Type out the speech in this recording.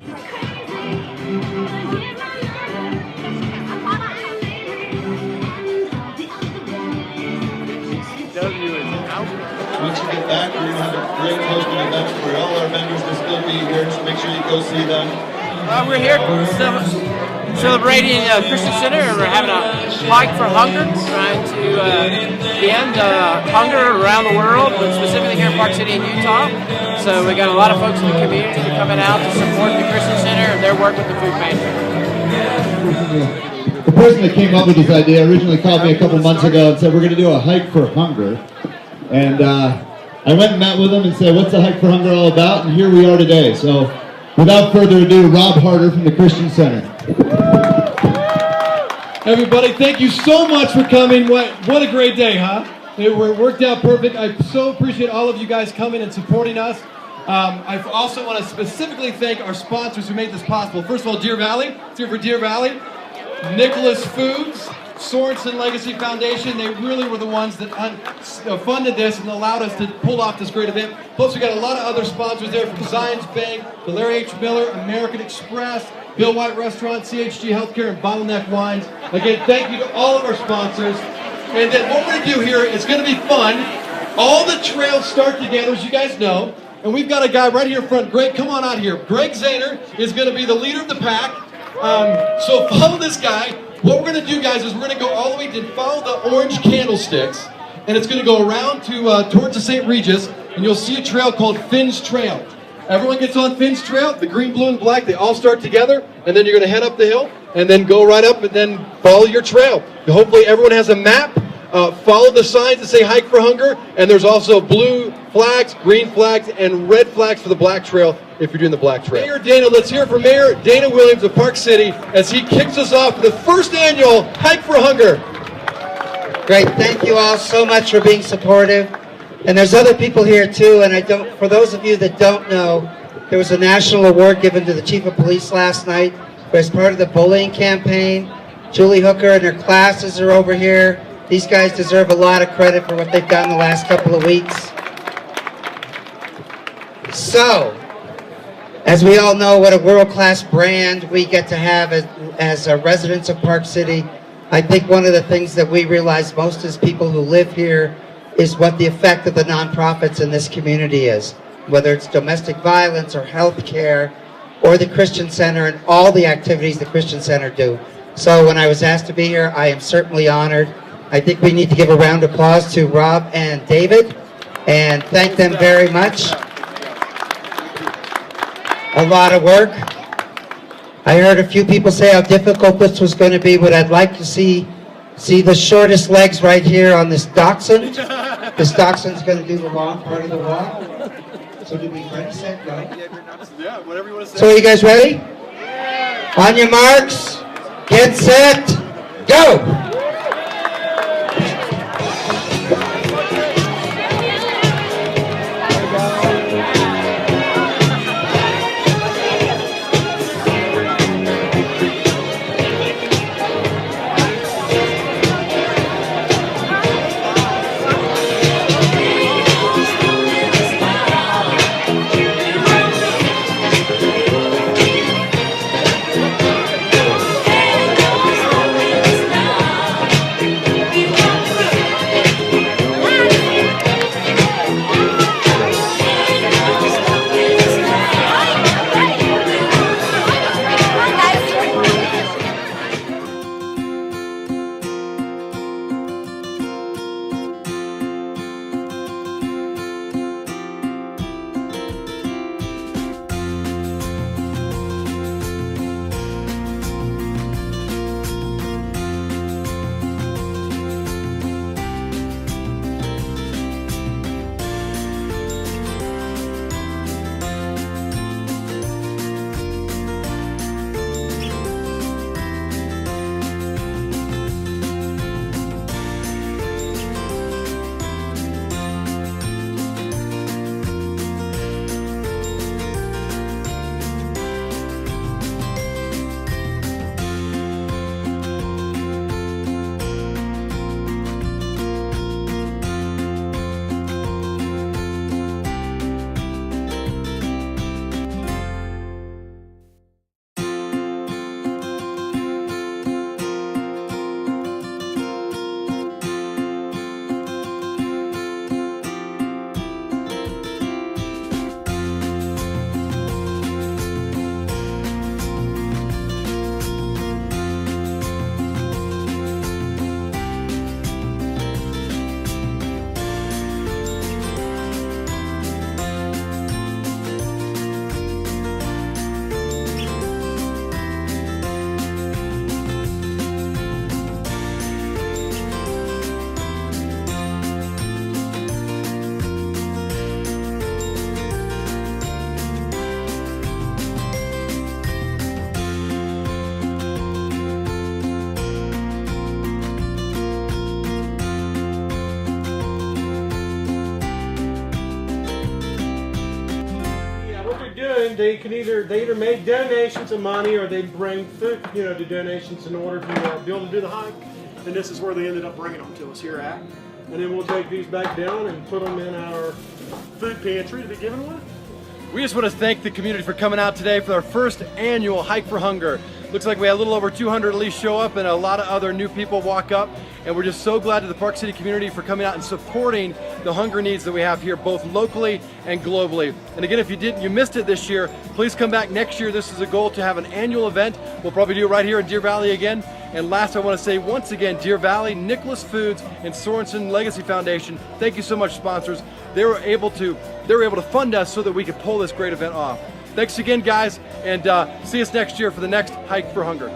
Once you get back, we're going to have a great hosting event for all our members to still be here, so make sure you go see them. We're here celebrating Christian Center, and we're having a hike for hunger, trying to end hunger around the world, but specifically here in Park City in Utah. So we got a lot of folks in the community coming out to support the Christian Center and their work with the food pantry. The person that came up with this idea originally called me a couple months ago and said, we're going to do a hike for hunger. And I went and met with him and said, what's the Hike for Hunger all about? And here we are today. So without further ado, Rob Harder from the Christian Center. Everybody, thank you so much for coming. What a great day, huh? It worked out perfect. I so appreciate all of you guys coming and supporting us. I also want to specifically thank our sponsors who made this possible. First of all, Deer Valley. It's here for Deer Valley. Nicholas Foods, Sorensen Legacy Foundation. They really were the ones that funded this and allowed us to pull off this great event. Plus, we got a lot of other sponsors there from Zions Bank, the Larry H. Miller, American Express, Bill White Restaurant, CHG Healthcare, and Bottleneck Wines. Again, thank you to all of our sponsors. And then what we're going to do here is going to be fun. All the trails start together, as you guys know. And we've got a guy right here in front. Greg, come on out here. Greg Zahner is going to be the leader of the pack. So follow this guy. What we're going to do, guys, is we're going to go all the way to follow the orange candlesticks. And it's going to go around to towards the St. Regis. And you'll see a trail called Finn's Trail. Everyone gets on Finn's Trail. The green, blue, and black, they all start together. And then you're going to head up the hill. And then go right up and then follow your trail. Hopefully everyone has a map. Follow the signs that say Hike for Hunger. And there's also blue flags, green flags, and red flags for the black trail if you're doing the black trail. Mayor Dana, let's hear from Mayor Dana Williams of Park City as he kicks us off for the first annual Hike for Hunger. Great, thank you all so much for being supportive. And there's other people here too, and for those of you that don't know, there was a national award given to the Chief of Police last night as part of the bullying campaign. Julie Hooker and her classes are over here. These guys deserve a lot of credit for what they've done the last couple of weeks. So, as we all know, what a world-class brand we get to have as residents of Park City. I think one of the things that we realize most as people who live here is what the effect of the nonprofits in this community is, whether it's domestic violence or health care or the Christian Center and all the activities the Christian Center do. So when I was asked to be here, I am certainly honored. I think we need to give a round of applause to Rob and David and thank them very much. A lot of work. I heard a few people say how difficult this was going to be, but I'd like to see the shortest legs right here on this dachshund. This dachshund's going to do the long part of the walk. So do we ready, set, go? Yeah, whatever you want to say. So are you guys ready? On your marks, get set, go! we're doing, they either make donations of money or they bring food, to donations in order to be able to do the hike. And this is where they ended up bringing them to us here at. And then we'll take these back down and put them in our food pantry to be given away. We just want to thank the community for coming out today for our first annual Hike for Hunger. Looks like we had a little over 200 at least show up and a lot of other new people walk up. And we're just so glad to the Park City community for coming out and supporting the hunger needs that we have here, both locally and globally. And again, if you missed it this year, please come back next year. This is a goal to have an annual event. We'll probably do it right here in Deer Valley again. And last, I want to say once again, Deer Valley, Nicholas Foods, and Sorensen Legacy Foundation, thank you so much, sponsors. They were able to fund us so that we could pull this great event off. Thanks again, guys, and see us next year for the next Hike for Hunger.